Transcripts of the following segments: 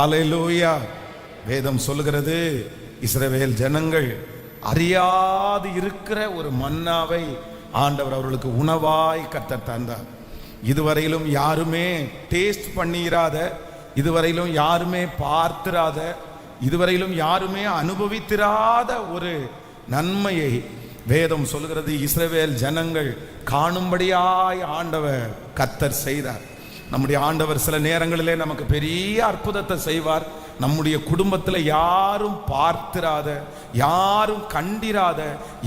அல்லேலூயா. வேதம் சொல்லுகிறது, இஸ்ரவேல் ஜனங்கள் அறியாது இருக்கிற ஒரு மன்னாவை ஆண்டவர் அவர்களுக்கு உணவாய் கர்த்தர் தந்தார். இதுவரையிலும் யாருமே டேஸ்ட் பண்ணிராத, இதுவரையிலும் யாருமே பார்த்திராத, இதுவரையிலும் யாருமே அனுபவித்திராத ஒரு நன்மையை வேதம் சொல்லுகிறது இஸ்ரவேல் ஜனங்கள் காணும்படியாய் ஆண்டவர் கர்த்தர் செய்தார். நம்முடைய ஆண்டவர் சில நேரங்களிலே நமக்கு பெரிய அற்புதத்தை செய்வார். நம்முடைய குடும்பத்தில் யாரும் பார்த்திராத, யாரும் கண்டிராத,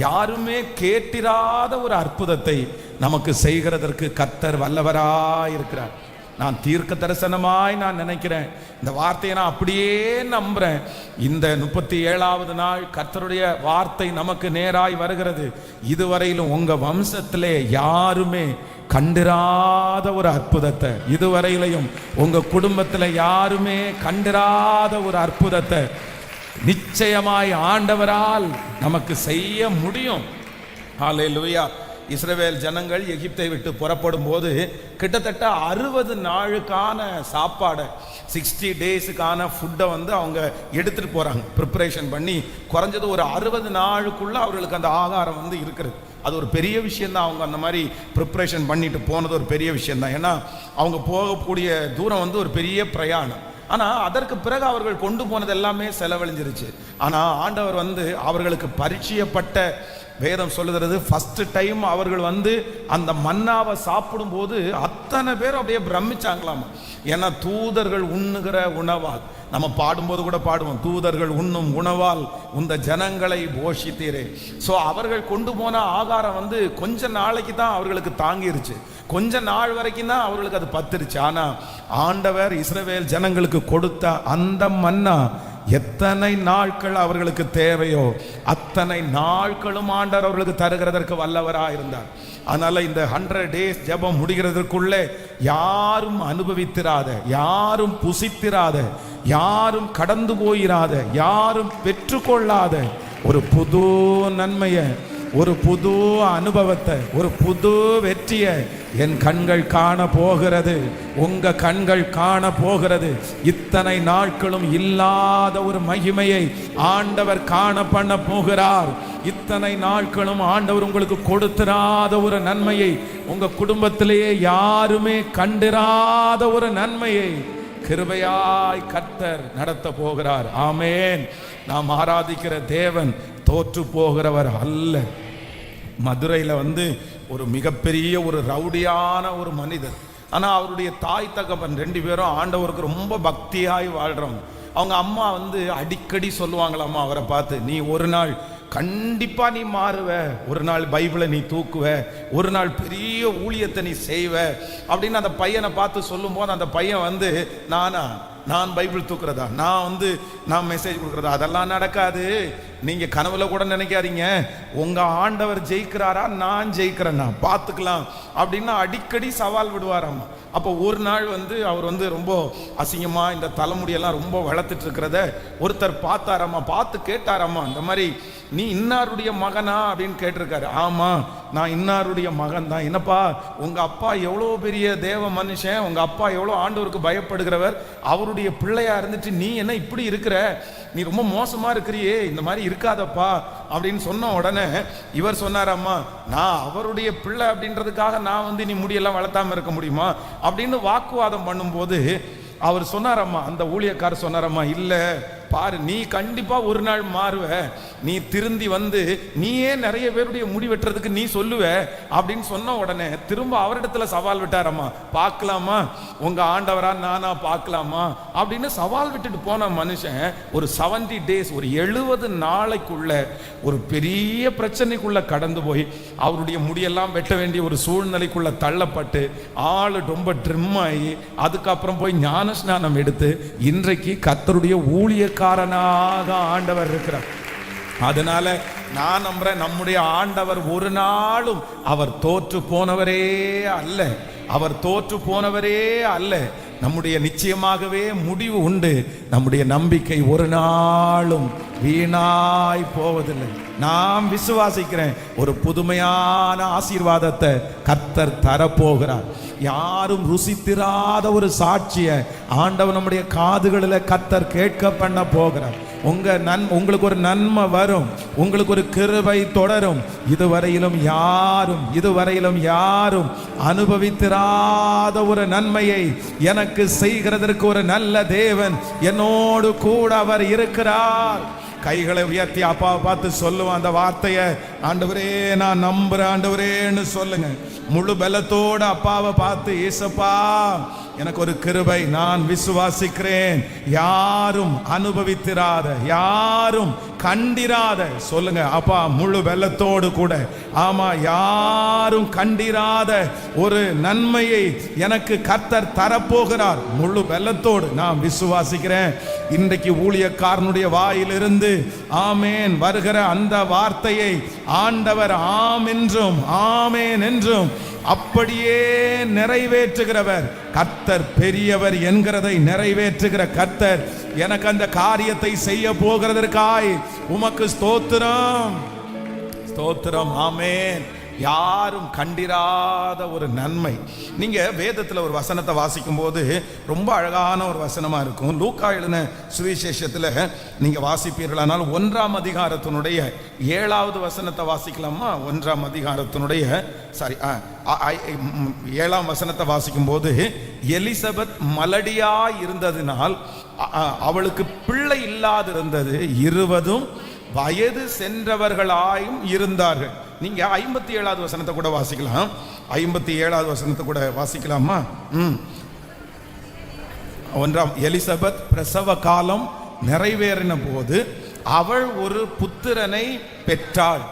யாருமே கேட்டிராத ஒரு அற்புதத்தை நமக்கு செய்கிறதற்கு கர்த்தர் வல்லவராயிருக்கிறார். நான் தீர்க்க தரிசனமாய் நான் நினைக்கிறேன், இந்த வார்த்தையை நான் அப்படியே நம்புறேன். இந்த 37வது நாள் கர்த்தருடைய வார்த்தை நமக்கு நேராய் வருகிறது. இதுவரையிலும் உங்க வம்சத்திலே யாருமே கண்டிராத ஒரு அற்புதத்தை, இதுவரையிலையும் உங்க குடும்பத்தில் யாருமே கண்டிராத ஒரு அற்புதத்தை நிச்சயமாய் ஆண்டவரால் நமக்கு செய்ய முடியும். ஹல்லேலூயா. இஸ்ரவேல் ஜனங்கள் எகிப்தை விட்டு புறப்படும் போது கிட்டத்தட்ட 60 நாளுக்கான சாப்பாடை, 60 டேஸுக்கான ஃபுட்டை அவங்க எடுத்துட்டு போறாங்க. ப்ரிப்பரேஷன் பண்ணி குறைஞ்சது ஒரு 60 நாளுக்குள்ள அவர்களுக்கு அந்த ஆகாரம் இருக்கிறது. அது ஒரு பெரிய விஷயம்தான். அவங்க அந்த மாதிரி ப்ரிப்பரேஷன் பண்ணிட்டு போனது ஒரு பெரிய விஷயம்தான். ஏன்னா அவங்க போகக்கூடிய தூரம் ஒரு பெரிய பிரயாணம். ஆனால் அதற்கு பிறகு அவர்கள் கொண்டு போனது எல்லாமே செலவழிஞ்சிருச்சு. ஆனால் ஆண்டவர் அவர்களுக்கு பரிச்சயப்பட்ட, வேதம் சொல்லுகிறது, ஃபர்ஸ்ட் டைம் அவர்கள் அந்த மன்னாவை சாப்பிடும் போது அத்தனை பேர் அப்படியே பிரமிச்சாங்களாமா. ஏன்னா தூதர்கள் உண்ணுகிற உணவால், நம்ம பாடும்போது கூட பாடுவோம், தூதர்கள் உண்ணும் உணவால் இந்த ஜனங்களை போஷித்தீரே. ஸோ அவர்கள் கொண்டு போன ஆகாரம் கொஞ்ச நாளைக்கு தான் அவர்களுக்கு தாங்கிருச்சு, கொஞ்ச நாள் வரைக்கும் தான் அவர்களுக்கு அது பத்துருச்சு. ஆனால் ஆண்டவர் இஸ்ரவேல் ஜனங்களுக்கு கொடுத்த அந்த மன்னா எத்தனை நாட்கள் அவர்களுக்கு தேவையோ அத்தனை நாட்களும் ஆண்டவர் அவர்களுக்கு தருகிறதற்கு வல்லவராக இருந்தார். அதனால இந்த 100 டேஸ் ஜெபம் முடிகிறதற்குள்ளே யாரும் அனுபவித்திராத, யாரும் புசித்திராத, யாரும் கடந்து போயிராத, யாரும் பெற்றுக்கொள்ளாத ஒரு புது நன்மையை, ஒரு புது அனுபவத்தை, ஒரு புது வெற்றியை என் கண்கள் காண போகிறது, உங்க கண்கள் காண போகிறது. இத்தனை நாட்களும் இல்லாத ஒரு மகிமையை ஆண்டவர் காண பண்ண போகிறார். இத்தனை நாட்களும் ஆண்டவர் உங்களுக்கு கொடுத்திராத ஒரு நன்மையை, உங்க குடும்பத்திலேயே யாருமே கண்டிராத ஒரு நன்மையை கிருபையாய் கர்த்தர் நடத்த போகிறார். ஆமென். நாம் ஆராதிக்கிற தேவன் தோற்று போகிறவர் அல்ல. மதுரையில் ஒரு மிகப்பெரிய ஒரு ரவுடியான ஒரு மனிதர். ஆனால் அவருடைய தாய் தகப்பன் 2 பேரும் ஆண்டவருக்கு ரொம்ப பக்தியாய் வாழ்றவங்க. அவங்க அம்மா அடிக்கடி சொல்லுவாங்களாம்மா அவரை பார்த்து, நீ ஒரு நாள் கண்டிப்பா நீ மாறுவ, ஒரு நாள் பைபிளை நீ தூக்குவ, ஒரு நாள் பெரிய ஊழியத்தை நீ செய்வ அப்படின்னு அந்த பையனை பார்த்து சொல்லும் போது, அந்த பையன் நான் பைபிள் தூக்குறதா, நான் மெசேஜ் கொடுக்குறதா, அதெல்லாம் நடக்காது, நீங்க கனவுல கூட நினைக்காதீங்க, உங்க ஆண்டவர் ஜெயிக்கிறாரா நான் ஜெயிக்கிறேன்னா பார்த்துக்கலாம் அப்படின்னு அடிக்கடி சவால் விடுவாராம்மா. அப்போ ஒரு நாள் அவர் ரொம்ப அசிங்கமா இந்த தலைமுடியெல்லாம் ரொம்ப வளர்த்துட்டு இருக்கிறத ஒருத்தர் பார்த்தாராம்மா. பார்த்து கேட்டாராம்மா, இந்த மாதிரி நீ இன்னாருடைய மகனா அப்படின்னு கேட்டிருக்காரு. ஆமா, நான் இன்னாருடைய மகன் தான். என்னப்பா, உங்க அப்பா எவ்வளோ பெரிய தேவ மனுஷன், உங்க அப்பா எவ்வளோ ஆண்டவருக்கு பயப்படுகிறவர், அவருடைய பிள்ளையா இருந்துட்டு நீ என்ன இப்படி இருக்கிற, நீ ரொம்ப மோசமா இருக்கிறியே, இந்த மாதிரி இருக்காதப்பா அப்படின்னு சொன்ன உடனே இவர் சொன்னாராம்மா, நான் அவருடைய பிள்ளை அப்படின்றதுக்காக நான் நீ முடியெல்லாம் வளர்த்தாம இருக்க முடியுமா அப்படின்னு வாக்குவாதம் பண்ணும்போது அவர் சொன்னாரம்மா, அந்த ஊழியக்காரர் சொன்னாரம்மா, இல்ல பாரு, நீ கண்டிப்பா ஒரு நாள் மாறுவ, நீ திருந்தி நீயே நிறைய பேருடைய முடி வெட்டுறதுக்கு நீ சொல்லுவ அப்படின்னு சொன்ன உடனே திரும்ப அவரிடத்துல சவால் விட்டாரம்மா, பார்க்கலாமா உங்க ஆண்டவரா நானா பார்க்கலாமா அப்படின்னு சவால் விட்டுட்டு போன மனுஷன் ஒரு 70 டேஸ், ஒரு 70 நாளைக்குள்ள ஒரு பெரிய பிரச்சனைக்குள்ள கடந்து போய் அவருடைய முடியெல்லாம் வெட்ட வேண்டிய ஒரு சூழ்நிலைக்குள்ள தள்ளப்பட்டு ஆளு ரொம்ப ட்ரிம் ஆகி அதுக்கப்புறம் போய் ஞான ஸ்நானம் எடுத்து இன்றைக்கு கர்த்தருடைய ஊழியக்காரனாக ஆண்டவர் இருக்கிறார். அதனால நான் நம்புறேன், நம்முடைய ஆண்டவர் ஒரு நாளும் அவர் தோற்று போனவரே அல்ல, அவர் தோற்று போனவரே அல்ல. நம்முடைய நிச்சயமாகவே முடிவு உண்டு. நம்முடைய நம்பிக்கை ஒரு நாளும் வீணாய் போவதில்லை. நான் விசுவாசிக்கிறேன், ஒரு புதுமையான ஆசீர்வாதத்தை கர்த்தர் தரப்போகிறார். யாரும் ருசித்திராத ஒரு சாட்சியை ஆண்டவர் நம்முடைய காதுகளில் கர்த்தர் கேட்க பண்ண போகிறார். உங்களுக்கு ஒரு நன்மை வரும், உங்களுக்கு ஒரு கிருபை தொடரும். இதுவரையிலும் யாரும் அனுபவித்திராத ஒரு நன்மையை எனக்கு செய்கிறதற்கு ஒரு நல்ல தேவன் என்னோடு கூட அவர் இருக்கிறார். கைகளை உயர்த்தி அப்பாவை பார்த்து சொல்லுவான் அந்த வார்த்தையை, ஆண்டவரே நான் நம்புறேன் ஆண்டவரேன்னு சொல்லுங்க. முழு பலத்தோடு அப்பாவை பார்த்து, ஏசப்பா எனக்கு ஒரு கிருபை, நான் விசுவாசிக்கிறேன், யாரும் அனுபவித்திராத, யாரும் கண்டிராத, சொல்லுங்க அப்பா முழு வெள்ளத்தோடு கூட, ஆமா யாரும் கண்டிராத ஒரு நன்மையை எனக்கு கர்த்தர் தரப்போகிறார். முழு வெள்ளத்தோடு நான் விசுவாசிக்கிறேன். இன்றைக்கு ஊழியக்காரனுடைய வாயிலிருந்து ஆமேன் வருகிற அந்த வார்த்தையை ஆண்டவர் ஆம் என்றும் ஆமேன் என்றும் அப்படியே நிறைவேற்றுகிறவர் கர்த்தர் பெரியவர் என்கிறதை நிறைவேற்றுகிற கர்த்தர் எனக்கு அந்த காரியத்தை செய்ய போகிறதற்காய் உமக்கு ஸ்தோத்திரம், ஸ்தோத்திரம். ஆமேன். யாரும் கண்டிராத ஒரு நன்மை. நீங்க வேதத்தில் ஒரு வசனத்தை வாசிக்கும் போது ரொம்ப அழகான ஒரு வசனமா இருக்கும். லூக்கா எழுதின சுவிசேஷத்தில் நீங்க வாசிப்பீர்களானால் 1ஆம் அதிகாரத்தினுடைய 7வது வசனத்தை வாசிக்கலாமா? 1ஆம் அதிகாரத்தினுடைய 7ஆம் வசனத்தை வாசிக்கும் போது, எலிசபெத் மலடியாய் இருந்ததினால் அவளுக்கு பிள்ளை இல்லாதிருந்தது, 20 வயது சென்றவர்களாயும் இருந்தார்கள். நீங்க 57வது வசனத்தை கூட வாசிக்கலாம். 57வது வசனத்தை கூட வாசிக்கலாமா? 1ஆம் எலிசபெத் பிரசவ காலம் நிறைவேறின போது அவள் ஒரு புத்திரனை பெற்றாள்.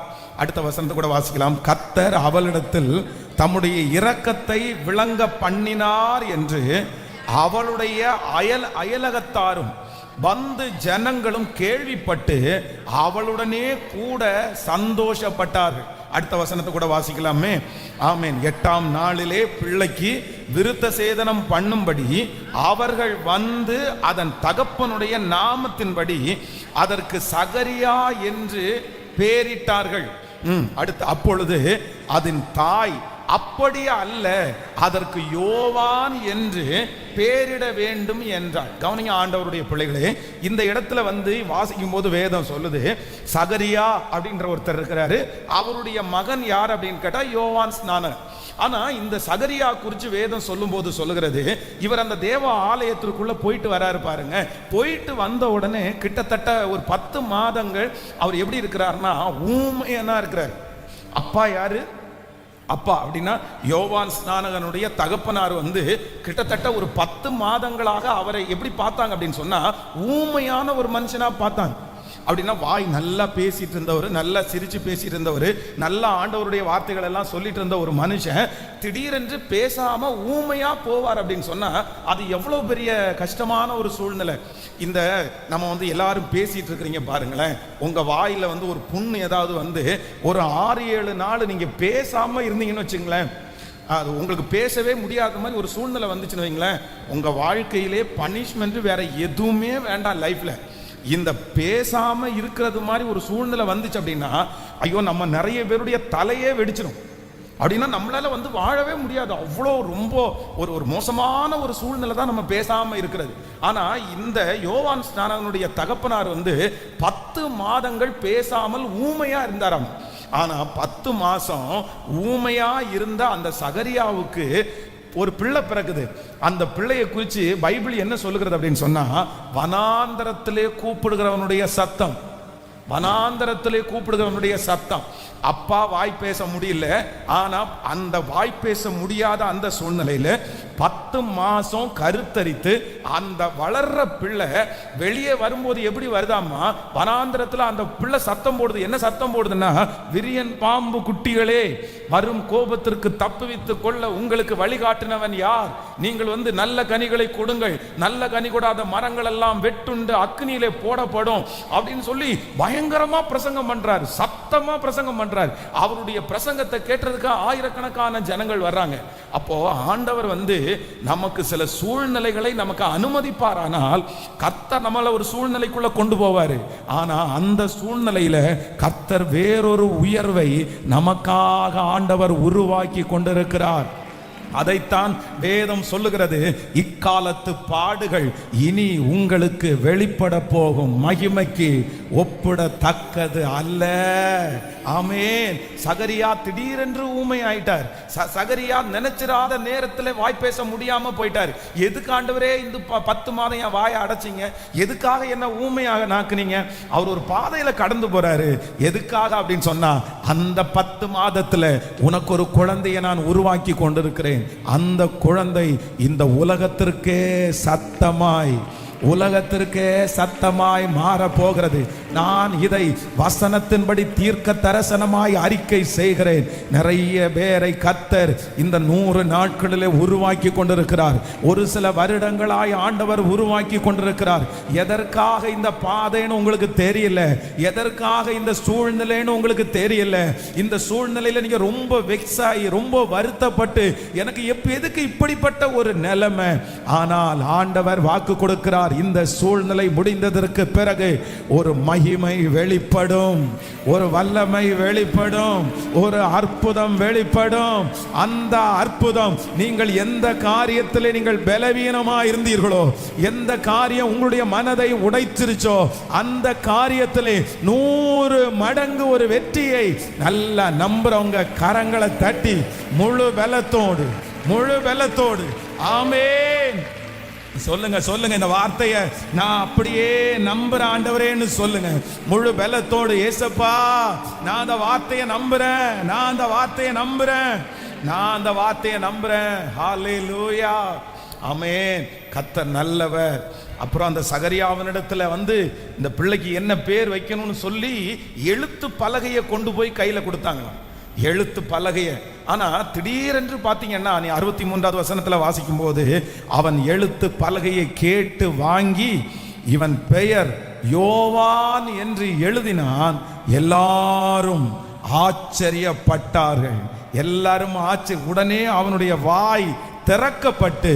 அடுத்த வசனத்தை கூட வாசிக்கலாம். கர்த்தர் அவளிடத்தில் தம்முடைய இரக்கத்தை விளங்க பண்ணினார் என்று அவளுடைய அயலகத்தாரும் வந்து ஜனங்களும் கேள்விப்பட்டு அவளுடனே கூட சந்தோஷப்பட்டார்கள். அடுத்த வசனத்தை கூட வாசிக்கலாமே? ஆமேன். 8ஆம் நாளிலே பிள்ளைக்கு விருத்த சேதனம் பண்ணும்படி அவர்கள் வந்து அதன் தகப்பனுடைய நாமத்தின்படி அதற்கு சகரியா என்று பெயரிட்டார்கள். அடுத்து, அப்பொழுது அதன் தாய் அப்படியே அல்ல, அதற்கு யோவான் என்று பெயரிட வேண்டும் என்றார். கவனிங்க ஆண்டவருடைய பிள்ளைகளே, இந்த இடத்துல வந்து வாசிக்கும் போது வேதம் சொல்லுது சகரியா அப்படின்ற ஒருத்தர் இருக்கிறாரு. அவருடைய மகன் யார் அப்படின்னு கேட்டா யோவான் ஸ்நானன். ஆனா இந்த சகரியா குறித்து வேதம் சொல்லும் போது சொல்லுகிறது, இவர் அந்த தேவ ஆலயத்திற்குள்ள போயிட்டு வராரு பாருங்க. போயிட்டு வந்த உடனே கிட்டத்தட்ட ஒரு 10 மாதங்கள் அவர் எப்படி இருக்கிறார்னா ஊமையனா இருக்கிறார். அப்பா யாரு? அப்பா அப்படின்னா யோவான் ஸ்நானகனுடைய தகப்பனார் வந்து கிட்டத்தட்ட ஒரு 10 மாதங்களாக அவரை எப்படி பார்த்தாங்க அப்படின்னு சொன்னா ஊமையான ஒரு மனுஷனா பார்த்தாங்க. அப்படின்னா வாய் நல்லா பேசிட்டு இருந்தவர், நல்லா சிரிச்சு பேசிட்டு இருந்தவர், நல்லா ஆண்டவருடைய வார்த்தைகள் எல்லாம் சொல்லிட்டு இருந்த ஒரு மனுஷன் திடீரென்று பேசாம ஊமையா போவார் அப்படின்னு சொன்னா அது எவ்வளவு பெரிய கஷ்டமான ஒரு சூழ்நிலை. இந்த நம்ம வந்து எல்லாரும் பேசிட்டு இருக்கிறீங்க பாருங்களேன், உங்க வாயில வந்து ஒரு புண்ணு ஏதாவது வந்து ஒரு 6-7 நாள் நீங்க பேசாம இருந்தீங்கன்னு வச்சுங்களேன், அது உங்களுக்கு பேசவே முடியாத மாதிரி ஒரு சூழ்நிலை வந்துச்சுன்னு வைங்களேன், உங்க வாழ்க்கையிலே பனிஷ்மெண்ட் வேற எதுவுமே வேண்டாம் லைஃப்ல. இந்த பேசாம இருக்கிறது மாதிரி ஒரு சூழ்நிலை வந்துச்சு அப்படின்னா ஐயோ நம்ம நிறைய பேருடைய தலையே வெடிச்சிடும். அப்படின்னா நம்மளால வந்து வாழவே முடியாது. அவ்வளோ ரொம்ப ஒரு மோசமான ஒரு சூழ்நிலை தான் நம்ம பேசாம இருக்கிறது. ஆனா இந்த யோவான் ஸ்நானகனுடைய தகப்பனார் வந்து 10 மாதங்கள் பேசாமல் ஊமையா இருந்தாராம். ஆனா 10 மாசம் ஊமையா இருந்த அந்த சகரியாவுக்கு ஒரு பிள்ளை பிறகுது. அந்த பிள்ளையை குறித்து பைபிள் என்ன சொல்லுகிறது அப்படின்னு சொன்னா, வனாந்தரத்திலே கூப்பிடுகிறவனுடைய சத்தம், வனாந்தரத்திலே கூப்பிடுகிறவனுடைய சத்தம். அப்பா வாய் பேச முடியல, ஆனா அந்த வாய் பேச முடியாத அந்த சூழ்நிலையில 10 மாசம் கருத்தரித்து அந்த வளர்ற பிள்ளை வெளியே வரும்போது எப்படி வருதாமா, வனாந்திரத்துல அந்த பிள்ளை சத்தம் போடுது. என்ன சத்தம் போடுதுன்னா, விரியன் பாம்பு குட்டிகளே, வரும் கோபத்திற்கு தப்புவித்து கொள்ள உங்களுக்கு வழிகாட்டினவன் யார்? நீங்கள் வந்து நல்ல கனிகளை கொடுங்கள், நல்ல கனி கொடாத மரங்கள் எல்லாம் வெட்டுண்டு அக்னியிலே போடப்படும் அப்படின்னு சொல்லி பயங்கரமா பிரசங்கம் பண்றாரு, சத்தமா பிரசங்கம் பண்றாரு. அவருடைய பிரசங்கத்தை கேட்டதுக்கு ஆயிரக்கணக்கான ஜனங்கள் வர்றாங்க. அப்போ ஆண்டவர் நமக்கு சில சூழ்நிலைகளை நமக்கு அனுமதிப்பாரானால் கர்த்தர் நம்மள ஒரு சூழ்நிலைக்குள்ள கொண்டு போவாரு. ஆனா அந்த சூழ்நிலையில கர்த்தர் வேறொரு உயர்வை நமக்காக ஆண்டவர் உருவாக்கி கொண்டிருக்கிறார். அதைத்தான் வேதம் சொல்லுகிறது, இக்காலத்து பாடுகள் இனி உங்களுக்கு வெளிப்பட போகும் மகிமைக்கு ஒப்பிடத்தக்கது அல்ல. ஆமென். சகரியா திடீரென்று ஊமை ஆயிட்டார். சகரியா நினைச்சிராத நேரத்தில் வாய் பேச முடியாம போயிட்டார். எதுக்கு ஆண்டவரே இந்த 10 மாதம் என் வாயை அடைச்சிங்க? எதுக்காக என்ன ஊமையாக நாக்குனீங்க? அவர் ஒரு பாதையில கடந்து போறாரு. எதுக்காக அப்படின்னு சொன்னா, அந்த 10 மாதத்துல உனக்கு ஒரு குழந்தையை நான் உருவாக்கி கொண்டிருக்கிறேன். அந்த குழந்தை இந்த உலகத்திற்கே சத்தமாய் மாற போகிறது. நான் இதை வசனத்தின்படி தீர்க்க தரிசனமாய் அறிக்கை செய்கிறேன். நிறைய பேரை கர்த்தர் இந்த 100 நாட்களிலே உருவாக்கி கொண்டிருக்கிறார். ஒரு சில வருடங்களாய் ஆண்டவர் உருவாக்கி கொண்டிருக்கிறார். எதற்காக இந்த பாதைன்னு உங்களுக்கு தெரியல, எதற்காக இந்த சூழ்நிலைன்னு உங்களுக்கு தெரியல. இந்த சூழ்நிலையில நீங்க ரொம்ப வெக்ஸ் ஆகி ரொம்ப வருத்தப்பட்டு எனக்கு எதுக்கு இப்படிப்பட்ட ஒரு நிலைமை. ஆனால் ஆண்டவர் வாக்கு கொடுக்கிறார், இந்த சூழ்நிலை முடிந்ததற்கு பிறகு ஒரு மகிமை வெளிப்படும், ஒரு வல்லமை வெளிப்படும், ஒரு அற்புதம் வெளிப்படும். அந்த அற்புதம் நீங்கள் எந்த காரியத்தில் நீங்கள் பலவீனமாக இருந்தீர்களோ, எந்த காரியம் உங்களுடைய மனதை உடைச்சிருச்சோ, அந்த காரியத்திலே 100 மடங்கு ஒரு வெற்றியை நல்லா நம்புறவங்க கரங்களை தட்டி முழு பலத்தோடு ஆமென் சொல்லுங்க. இந்த வார்த்தையை நான் அப்படியே நம்புறேன் ஆண்டவரேன்னு சொல்லுங்க. முழு பலத்தோடு, ஏசப்பா நான் அந்த வார்த்தையை நம்புறேன். ஹல்லேலூயா. ஆமென். கர்த்தர் நல்லவர். அப்புறம் அந்த சகரியாவினிடத்துல இந்த பிள்ளைக்கு என்ன பேர் வைக்கணும்னு சொல்லி எழுத்து பலகையை கொண்டு போய் கையில கொடுத்தாங்களாம். எழுத்து பலகைய. ஆனா திடீரென்று பாத்தீங்கன்னா, நீ 63வது வசனத்துல வாசிக்கும் போது, அவன் எழுத்து பலகையை கேட்டு வாங்கி இவன் பெயர் யோவான் என்று எழுதினான். எல்லாரும் ஆச்சரியப்பட்டார்கள். உடனே அவனுடைய வாய் திறக்கப்பட்டு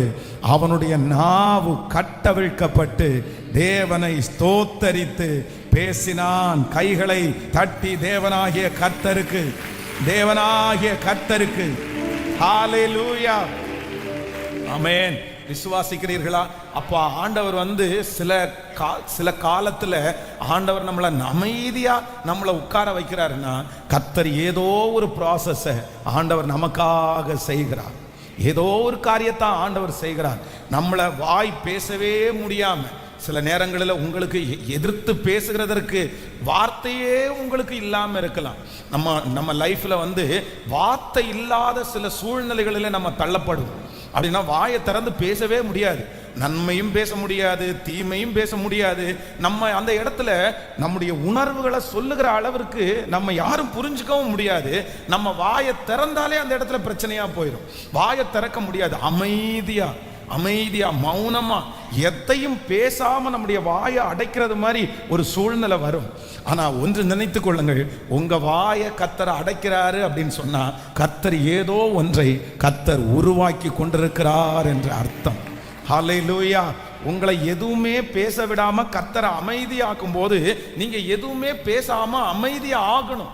அவனுடைய நாவு கட்டவிழ்க்கப்பட்டு தேவனை ஸ்தோத்தரித்து பேசினான். கைகளை தட்டி தேவனாகிய கர்த்தருக்கு ஹல்லேலூயா. ஆமென். விசுவாசிக்கிறீர்களா? அப்பா ஆண்டவர் சில காலத்துல ஆண்டவர் நம்மளை உட்கார வைக்கிறாருன்னா, கர்த்தர் ஏதோ ஒரு ப்ராசஸ ஆண்டவர் நமக்காக செய்கிறார். ஏதோ ஒரு காரியத்தை ஆண்டவர் செய்கிறார். நம்மளை வாய் பேசவே முடியாம சில நேரங்களில் உங்களுக்கு எதிர்த்து பேசுகிறதற்கு வார்த்தையே உங்களுக்கு இல்லாமல் இருக்கலாம். நம்ம லைஃப்ல வார்த்தை இல்லாத சில சூழ்நிலைகளில் நம்ம தள்ளப்படுவோம். அப்படின்னா வாயை திறந்து பேசவே முடியாது. நன்மையும் பேச முடியாது, தீமையும் பேச முடியாது. நம்ம அந்த இடத்துல நம்முடைய உணர்வுகளை சொல்லுகிற அளவிற்கு நம்ம யாரும் புரிஞ்சுக்கவும் முடியாது. நம்ம வாயை திறந்தாலே அந்த இடத்துல பிரச்சனையா போயிடும். வாயை திறக்க முடியாது. அமைதியா மௌனமா எதையும் பேசாம நம்முடைய வாயை அடைக்கிறது மாதிரி ஒரு சூழ்நிலை வரும். ஆனா ஒன்று நினைத்துக் கொள்ளுங்கள், உங்க வாயை கர்த்தர் அடைக்கிறாரு அப்படின்னு சொன்னா, கர்த்தர் ஏதோ ஒன்றை கர்த்தர் உருவாக்கி கொண்டிருக்கிறார் என்ற அர்த்தம். ஹல்லேலூயா. உங்களை எதுவுமே பேச விடாம கர்த்தரை அமைதியாக்கும் போது நீங்க எதுவுமே பேசாம அமைதியாகணும்.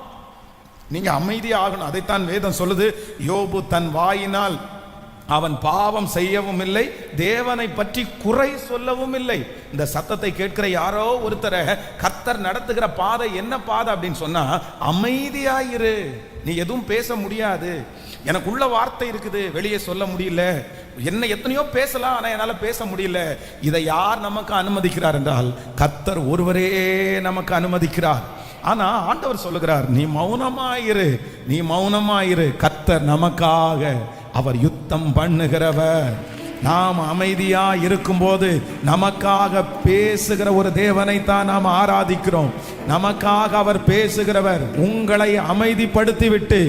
அதைத்தான் வேதம் சொல்லுது. யோபு தன் வாயினால் அவன் பாவம் செய்யவும் இல்லை, தேவனை பற்றி குறை சொல்லவும் இல்லை. இந்த சத்தத்தை கேட்கிற யாரோ ஒருத்தரை கர்த்தர் நடத்துகிற பாதை என்ன பாதை அப்படின்னு சொன்னா, அமைதியாயிரு. நீ எதுவும் பேச முடியாது. எனக்குள்ள வார்த்தை இருக்குது, வெளியே சொல்ல முடியல. என்ன எத்தனையோ பேசலாம், ஆனா என்னால பேச முடியல. இதை யார் நமக்கு அனுமதிக்கிறார் என்றால், கர்த்தர் ஒருவரே நமக்கு அனுமதிக்கிறார். ஆனா ஆண்டவர் சொல்லுகிறார், நீ மௌனமாயிரு. கர்த்தர் நமக்காக அவர் யுத்தம் பண்ணுகிறவர். நாம் அமைதியா இருக்கும்போது நமக்காக பேசுகிற ஒரு தேவனை தான் நாம் ஆராதிக்கிறோம். நமக்காக அவர் பேசுகிறவர். உங்களை அமைதிப்படுத்தி விட்டு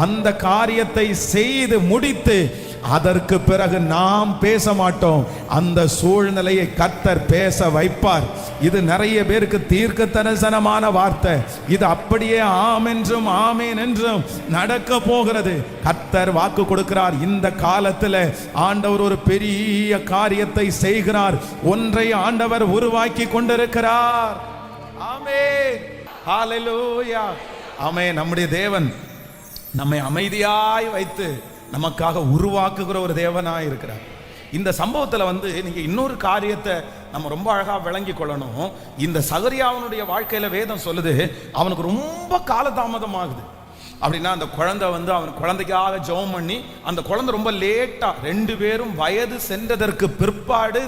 அந்த காரியத்தை செய்து முடித்து அதற்கு பிறகு நாம் பேச மாட்டோம், அந்த சூழ்நிலையை கர்த்தர் பேச வைப்பார். இது நிறைய பேருக்கு தீர்க்க தரிசனமான வார்த்தை. இது அப்படியே ஆம் என்றும் ஆமேன் என்றும் நடக்க போகிறது. கர்த்தர் வாக்கு கொடுக்கிறார். இந்த காலத்தில் ஆண்டவர் ஒரு பெரிய காரியத்தை செய்கிறார். ஒன்றை ஆண்டவர் உருவாக்கி கொண்டிருக்கிறார். ஆமென், ஹல்லேலூயா. ஆமென். நம்முடைய தேவன் நம்மை அமைதியாய் வைத்து நமக்காக உருவாக்குகிற ஒரு தேவனாய் இருக்கிறார். இந்த சம்பவத்தில் நீங்க இன்னொரு காரியத்தை நம்ம ரொம்ப அழகா விளங்கி கொள்ளணும். இந்த சகரியாவினுடைய வாழ்க்கையில வேதம் சொல்லுது, அவனுக்கு ரொம்ப காலதாமதம் ஆகுது. அப்படின்னா அந்த குழந்தை அவன் குழந்தைக்காக ஜெபம் பண்ணி அந்த குழந்தை ரொம்ப லேட்டா, 2 பேரும் வயது சென்றதற்கு பிற்பாடு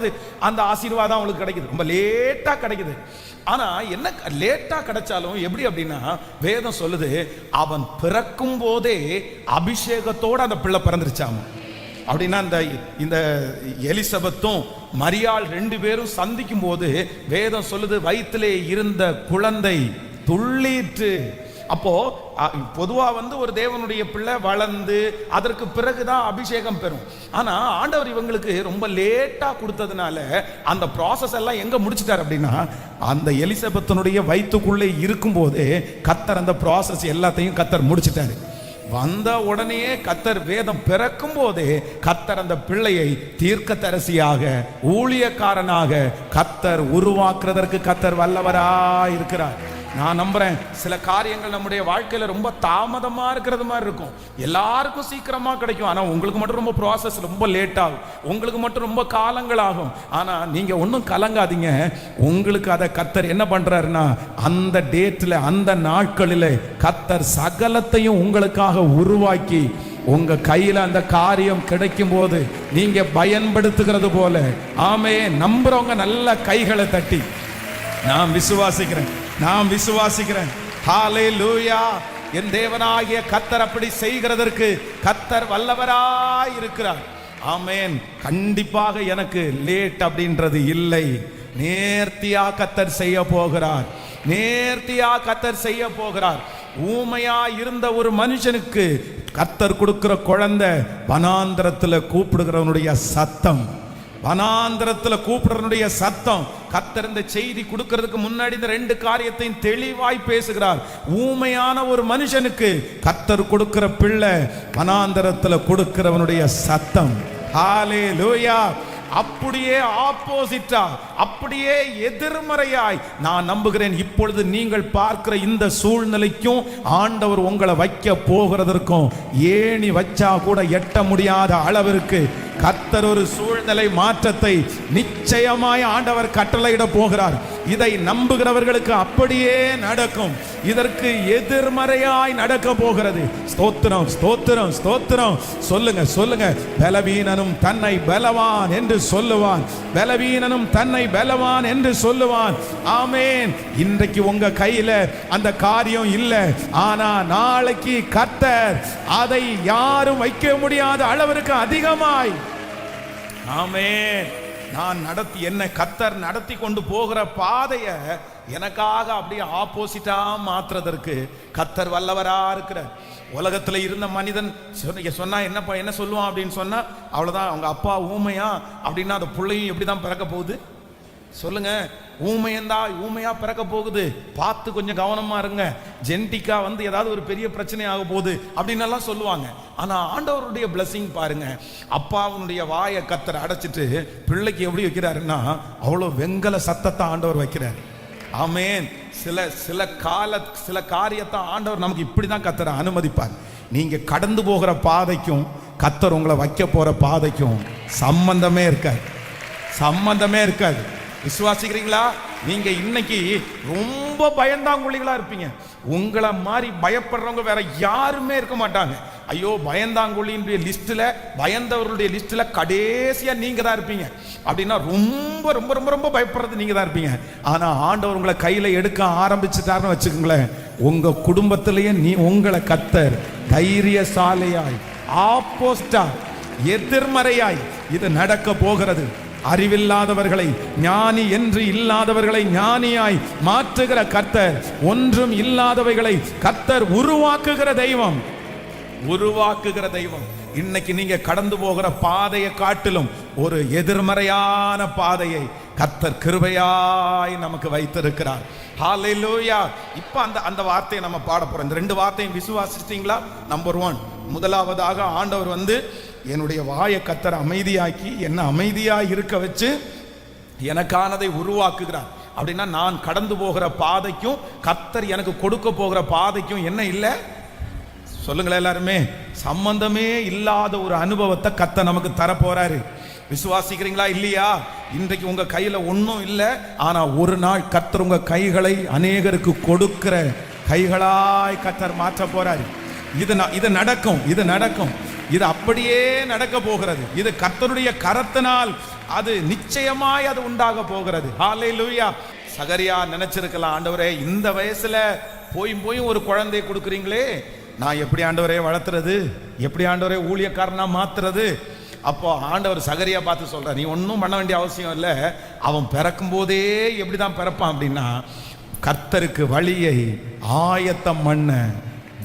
அந்த ஆசீர்வாதம் அவங்களுக்கு கிடைக்குது. ரொம்ப லேட்டா கிடைக்குது. ஆனா என்ன லேட்டா கிடைச்சாலும் எப்படி அப்படின்னா வேதம் சொல்லுது, அவன் பிறக்கும் போதே அபிஷேகத்தோட அந்த பிள்ளை பிறந்துருச்சாம. அப்படின்னா இந்த எலிசபெத்தும் மரியாள் 2 பேரும் சந்திக்கும் போது வேதம் சொல்லுது, வயிற்றிலே இருந்த குழந்தை துள்ளிற்று. அப்போ பொதுவா ஒரு தேவனுடைய பிள்ளை வளர்ந்து அதற்கு பிறகுதான் அபிஷேகம் பெறும். ஆனா ஆண்டவர் இவங்களுக்கு ரொம்ப லேட்டா கொடுத்ததுனால அந்த ப்ராசஸ் எல்லாம் எங்க முடிச்சிட்டார் அப்படின்னா, அந்த எலிசபெத்தினுடைய வயிற்றுக்குள்ளே இருக்கும் போதே கர்த்தர் அந்த ப்ராசஸ் எல்லாத்தையும் கர்த்தர் முடிச்சிட்டாரு. வந்த உடனே கர்த்தர் வேதம் பிறக்கும் போதே கர்த்தர் அந்த பிள்ளையை தீர்க்கதரிசியாக, ஊழியக்காரனாக கர்த்தர் உருவாக்குறதற்கு கர்த்தர் வல்லவராய் இருக்கிறார். நான் நம்புறேன், சில காரியங்கள் நம்முடைய வாழ்க்கையில ரொம்ப தாமதமா இருக்கிறது மாதிரி இருக்கும். எல்லாருக்கும் சீக்கிரமா கிடைக்கும், ஆனா உங்களுக்கு மட்டும் ரொம்ப ப்ராசஸ் ரொம்ப லேட் ஆகும், உங்களுக்கு மட்டும் ரொம்ப காலங்கள் ஆகும். ஆனா நீங்க ஒன்றும் கலங்காதீங்க. உங்களுக்கு அதை கர்த்தர் என்ன பண்றாருன்னா, அந்த டேட்ல அந்த நாட்களில் கர்த்தர் சகலத்தையும் உங்களுக்காக உருவாக்கி உங்க கையில அந்த காரியம் கிடைக்கும் போது நீங்க பயன்படுத்துகிறது போல. ஆமே, நம்புறவங்க நல்ல கைகளை தட்டி நான் விசுவாசிக்கிறேன். ஹல்லேலூயா. என் தேவனாகிய கர்த்தர் அப்படி செய்கிறதற்கு கர்த்தர் வல்லவராய் இருக்கிறார். ஆமென். கண்டிப்பாக எனக்கு லேட் அப்படின்றது இல்லை. நேர்த்தியா கர்த்தர் செய்ய போகிறார். ஊமையா இருந்த ஒரு மனுஷனுக்கு கர்த்தர் கொடுக்கிற குழந்தை வனாந்திரத்தில் கூப்பிடுகிறவனுடைய சத்தம். கர்த்தர் இந்த செய்தி கொடுக்கிறதுக்கு முன்னாடி இந்த 2 காரியத்தையும் தெளிவாய் பேசுகிறார். ஊமையான ஒரு மனுஷனுக்கு கர்த்தர் கொடுக்கிற பிள்ளை வனாந்தரத்தில் கொடுக்கிறவனுடைய சத்தம். ஹல்லேலூயா. அப்படியே ஆப்போசிட்டா, அப்படியே எதிர்மறையாய் நான் நம்புகிறேன், இப்பொழுது நீங்கள் பார்க்கிற இந்த சூழ்நிலைக்கும் ஆண்டவர் உங்களை வைக்க போகிறதற்கும் ஏணி வச்சா கூட எட்ட முடியாத அளவிற்கு கர்த்தர் ஒரு சூழ்நிலை மாற்றத்தை நிச்சயமாய் ஆண்டவர் கட்டளையிட போகிறார். இதை நம்புகிறவர்களுக்கு அப்படியே நடக்கும். இதற்கு எதிர்மறையாய் நடக்க போகிறது. ஸ்தோத்திரம், ஸ்தோத்திரம், ஸ்தோத்திரம். சொல்லுங்க. பலவீனனும் தன்னை பலவான் என்று சொல்லுவான். ஆமென். இன்றைக்கு உங்க கையில அந்த காரியம் இல்லை, ஆனா நாளைக்கு கர்த்தர் அதை யாரும் வைக்க முடியாத அளவிற்கு அதிகமாய், ஆமென், என்னை கர்த்தர் நடத்தி கொண்டு போகிற பாதைய எனக்காக அப்படியே ஆப்போசிட்டா மாற்றுறதற்கு கர்த்தர் வல்லவரா இருக்கிறார். உலகத்துல இருந்த மனிதன் சொன்னா என்ன சொல்லுவான் அப்படின்னு சொன்னா, அவ்வளவுதான், அவங்க அப்பா ஊமையா அப்படின்னா அந்த பிள்ளையும் எப்படிதான் பிறக்க போகுது சொல்லுங்க. ஊமையா பிறக்க போகுது, பார்த்து கொஞ்சம் கவனமா இருங்க, ஜெனட்டிக்கா ஏதாவது ஒரு பெரிய பிரச்சனை ஆக போகுது அப்படின்னு எல்லாம் சொல்லுவாங்க. ஆனா ஆண்டவருடைய பிளஸிங் பாருங்க, அப்பாவுடைய வாயை கர்த்தர் அடைச்சிட்டு பிள்ளைக்கு எப்படி வைக்கிறாருன்னா அவ்வளவு வெங்கல சத்தத்தை ஆண்டவர் வைக்கிறார். ஆமென். சில காரியத்தை ஆண்டவர் நமக்கு இப்படிதான் கர்த்தர் அனுமதிப்பார். நீங்க கடந்து போகிற பாதைக்கும் கர்த்தர் உங்களை வைக்க போற பாதைக்கும் சம்பந்தமே இருக்காது. விசுவாசிக்கிறீங்களா? நீங்க இன்னைக்கு ரொம்ப பயந்தாங்குழிகளா இருப்பீங்க. உங்களை மாதிரி பயப்படுறவங்க வேற யாருமே இருக்க மாட்டாங்க. ஐயோ, பயந்தாங்குழியினுடைய லிஸ்ட்ல, பயந்தவர்களுடைய லிஸ்ட்ல கடைசியா நீங்க தான் இருப்பீங்க. அப்படின்னா ரொம்ப ரொம்ப ரொம்ப ரொம்ப பயப்படுறது நீங்க தான் இருப்பீங்க. ஆனா ஆண்டவர் உங்களை கையில எடுக்க ஆரம்பிச்சுட்டாருன்னு வச்சுக்கோங்களேன், உங்க குடும்பத்திலேயே உங்களை கர்த்தர் தைரியசாலியாய், ஆப்போசிட்டா, எதிர்மறையாய் இது நடக்க போகிறது. அறிவில்லாதவர்களை ஞானி என்று இல்லாதவர்களை ஞானியாய் மாற்றுகிற கர்த்தர், ஒன்றும் இல்லாதவைகளை கர்த்தர் உருவாக்குகிற தெய்வம். இன்னைக்கு நீங்க கடந்து போகிற பாதையை காட்டிலும் ஒரு எதிர்மறையான பாதையை கர்த்தர் கிருபையாய் நமக்கு வைத்திருக்கிறார். ஹல்லேலூயா. இப்ப அந்த வார்த்தையை நம்ம பாட போறோம். இந்த 2 வார்த்தையும் விசுவாசிச்சிட்டீங்களா? நம்பர் 1, முதலாவதாக ஆண்டவர் என்னுடைய வாயை கர்த்தர் அமைதியாக்கி என்ன அமைதியா இருக்க வச்சு எனக்கானதை உருவாக்குகிறார். அப்படின்னா நான் கடந்து போகிற பாதைக்கும் கர்த்தர் எனக்கு கொடுக்க போகிற பாதைக்கும் என்ன இல்லை? சொல்லுங்களேன் எல்லாருமே. சம்பந்தமே இல்லாத ஒரு அனுபவத்தை கர்த்தர் நமக்கு தர போறாரு. விசுவாசிக்கிறீங்களா இல்லையா? இன்றைக்கு உங்க கையில ஒன்றும் இல்லை, ஆனா ஒரு நாள் கர்த்தர் உங்க கைகளை அநேகருக்கு கொடுக்கிற கைகளாய் கர்த்தர் மாற்ற போறாரு. இது நடக்கும், இது அப்படியே நடக்க போகிறது. இது கர்த்தருடைய கரத்தினால் அது நிச்சயமாய் அது உண்டாக போகிறது. ஹல்லேலூயா. சகரியா நினைச்சிருக்கலாம், ஆண்டவரே இந்த வயசுல போய் ஒரு குழந்தையை கொடுக்குறீங்களே, நான் எப்படி ஆண்டவரே வளர்த்துறது, எப்படி ஆண்டவரே ஊழியக்காரனா மாத்துறது? அப்போ ஆண்டவர் சகரியா பார்த்து சொல்ற, நீ ஒன்றும் பண்ண வேண்டிய அவசியம் இல்லை. அவன் பிறக்கும் போதே எப்படிதான் பிறப்பான் அப்படின்னா, கர்த்தருக்கு வழியை ஆயத்தம் பண்ண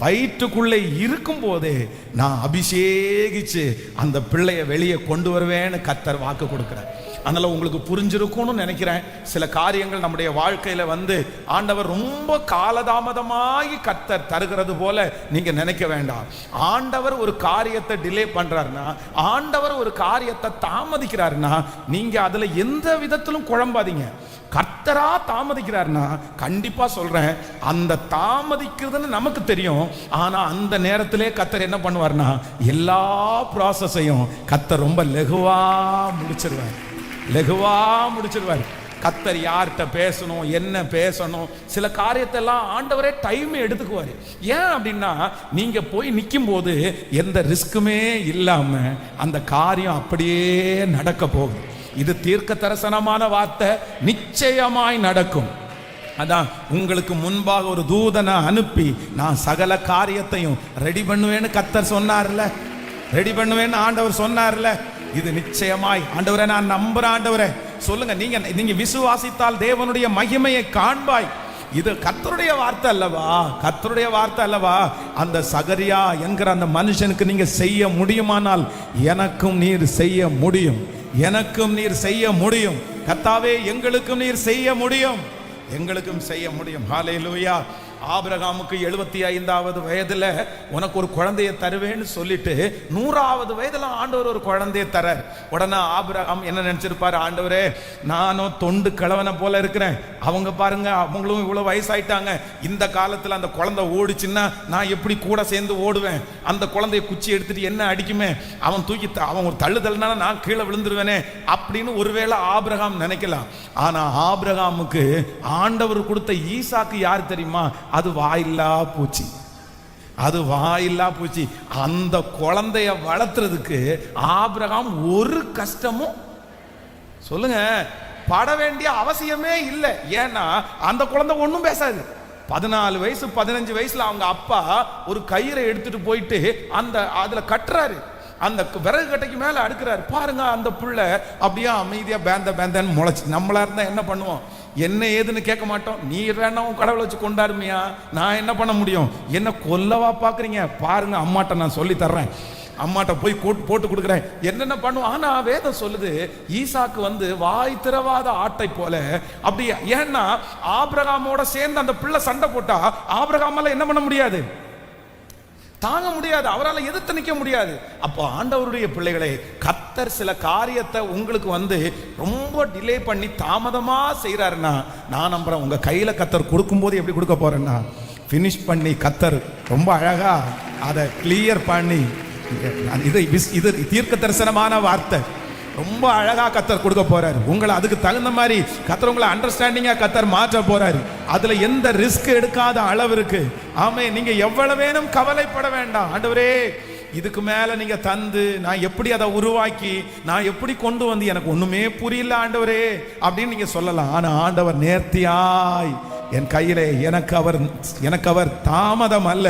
வயிற்றுக்குள்ளே இருக்கும் போதே நான் அபிஷேகிச்சு அந்த பிள்ளைய வெளியே கொண்டு வருவேன்னு கர்த்தர் வாக்கு கொடுக்கிறார். அதனால உங்களுக்கு புரிஞ்சிருக்கும்னு நினைக்கிறேன். சில காரியங்கள் நம்முடைய வாழ்க்கையில ஆண்டவர் ரொம்ப காலதாமதமாகி கர்த்தர் தருகிறது போல நீங்க நினைக்க வேண்டாம். ஆண்டவர் ஒரு காரியத்தை டிலே பண்றாருன்னா, ஆண்டவர் ஒரு காரியத்தை தாமதிக்கிறாருன்னா, நீங்க அதுல எந்த விதத்திலும் குழம்பாதீங்க. கர்த்தரா தாமதிக்கிறார்னா கண்டிப்பா சொல்றேன், அந்த தாமதிக்கிறதுன்னு நமக்கு தெரியும். ஆனா அந்த நேரத்திலே கர்த்தர் என்ன பண்ணுவார்னா, எல்லா ப்ராசஸையும் கர்த்தர் ரொம்ப லெகுவா முடிச்சிருவார். கர்த்தர் யார்கிட்ட பேசணும், என்ன பேசணும், சில காரியத்தெல்லாம் ஆண்டவரே டைம் எடுத்துக்குவாரு. ஏன் அப்படின்னா, நீங்க போய் நிற்கும் போது எந்த ரிஸ்க்குமே இல்லாம அந்த காரியம் அப்படியே நடக்க போகுது. இது தீர்க்க தரிசனமான வார்த்தை, நிச்சயமாய் நடக்கும். அதான் உங்களுக்கு முன்பாக ஒரு தூதனை அனுப்பி நான் சகல காரியத்தையும் ரெடி பண்ணுவேன்னு கர்த்தர் சொன்னார்ல, ரெடி பண்ணுவேன்னு ஆண்டவர் சொன்னார்ல. இது நிச்சயமாய் ஆண்டவரே நான் நம்புறேன். ஆண்டவரே சொல்லுங்க, நீங்க விசுவாசித்தால் தேவனுடைய மகிமையை காண்பாய். இது கர்த்தருடைய வார்த்தை அல்லவா, கர்த்தருடைய வார்த்தை அல்லவா? அந்த சகரியா என்கிற அந்த மனுஷனுக்கு நீங்க செய்ய முடியுமானால் எனக்கும் நீர் செய்ய முடியும், எனக்கும் நீர் செய்ய முடியும். கர்த்தாவே எங்களுக்கும் நீர் செய்ய முடியும், எங்களுக்கும் செய்ய முடியும். ஹல்லேலூயா. ஆபிரகாமுக்கு 75வது வயதுல உனக்கு ஒரு குழந்தையை தருவேன்னு சொல்லிட்டு 100வது வயதுல ஆண்டவர் ஒரு குழந்தையை தரார். உடனே ஆபிரகாம் என்ன நினைச்சிருப்பாரு, ஆண்டவரே நானும் தொண்டு கிழவனை போல இருக்கிறேன், அவங்க பாருங்க அவங்களும் இவ்வளவு வயசாயிட்டாங்க, இந்த காலத்துல அந்த குழந்தை ஓடிச்சுன்னா நான் எப்படி கூட சேர்ந்து ஓடுவேன், அந்த குழந்தைய குச்சி எடுத்துட்டு என்ன அடிக்குமே, அவன் அவன் ஒரு தள்ளுதல்னால நான் கீழே விழுந்துருவேனே அப்படின்னு ஒருவேளை ஆபிரகாம் நினைக்கலாம். ஆனா ஆபிரகாமுக்கு ஆண்டவர் கொடுத்த ஈசாக்கு யார் தெரியுமா? அது வாயில்லா பூச்சி, அது வாயில்லா பூச்சி. அந்த குழந்தைய வளர்த்துறதுக்கு ஆபிரகாம் ஒரு கஷ்டமும் சொல்லுங்க பட வேண்டிய அவசியமே இல்லை. ஏன்னா அந்த குழந்தை ஒன்றும் பேசாது. 14 வயசு 15 வயசுல அவங்க அப்பா ஒரு கயிறை எடுத்துட்டு போயிட்டு அதுல கட்டுறாரு, அந்த விறகு கட்டைக்கு மேல அடுக்கிறாரு. பாருங்க அந்த புள்ள அப்படியே அமைதியா பேந்தன்னு முளைச்சு. நம்மளா இருந்தா என்ன பண்ணுவோம்? என்ன ஏதுன்னு கேட்க மாட்டோம். நீ வேணா கடவுளை வச்சு கொண்டாருமையா, நான் என்ன பண்ண முடியும், என்ன கொல்லவா பாக்குறீங்க, பாருங்க அம்மாட்ட நான் சொல்லி தர்றேன், அம்மாட்ட போய் போட்டு கொடுக்குறேன், என்னென்ன பண்ணுவோம். ஆனா வேதம் சொல்லுது ஈசாக்கு வாய் திறவாத ஆட்டை போல அப்படி. ஏன்னா ஆபிரகாமோட சேர்ந்து அந்த பிள்ளை சண்டை போட்டா ஆபிரகாமால என்ன பண்ண முடியாது, தாங்க முடியாது, அவரால் எதிர்த்து நிற்க முடியாது. அப்போ ஆண்டவருடைய பிள்ளைகளே, கர்த்தர் சில காரியத்தை உங்களுக்கு ரொம்ப டிலே பண்ணி தாமதமா செய்யறாருன்னா, நான் நம்புறேன் உங்க கையில கர்த்தர் கொடுக்கும்போது எப்படி கொடுக்க போறேன்னா, பினிஷ் பண்ணி கர்த்தர் ரொம்ப அழகா அதை கிளியர் பண்ணி, இது தீர்க்க தரிசனமான வார்த்தை, ரொம்ப அழகா கர்த்தர் கொடுக்க போறாரு. உங்களை அதுக்கு தகுந்த மாதிரி கர்த்தர் உங்களை அண்டர்ஸ்டாண்டிங்கா கர்த்தர் மாற்ற போறாரு. அதுல எந்த ரிஸ்க் எடுக்காத அளவிற்கு. ஆமே, நீங்க எவ்வளவு வேணும் கவலைப்பட வேண்டாம். ஆண்டவரே இதுக்கு மேல நீங்க தந்து நான் எப்படி அதை உருவாக்கி நான் எப்படி கொண்டு வந்து எனக்கு ஒண்ணுமே புரியல ஆண்டவரே அப்படின்னு நீங்க சொல்லலாம். ஆனா ஆண்டவர் நேர்த்தியாய் என் கையிலே எனக்கு அவர் தாமதம் அல்ல,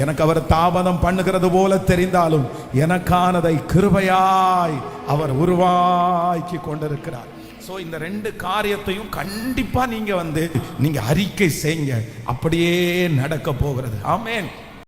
எனக்கு அவர் தாமதம் பண்ணுகிறது போல தெரிந்தாலும் எனக்கானதை கிருபையாய் அவர் உருவாக்கி கொண்டிருக்கிறார். சோ இந்த 2 காரியத்தையும் கண்டிப்பா நீங்க நீங்க அறிக்கை செய்யுங்க, அப்படியே நடக்க போகிறது. ஆமென்.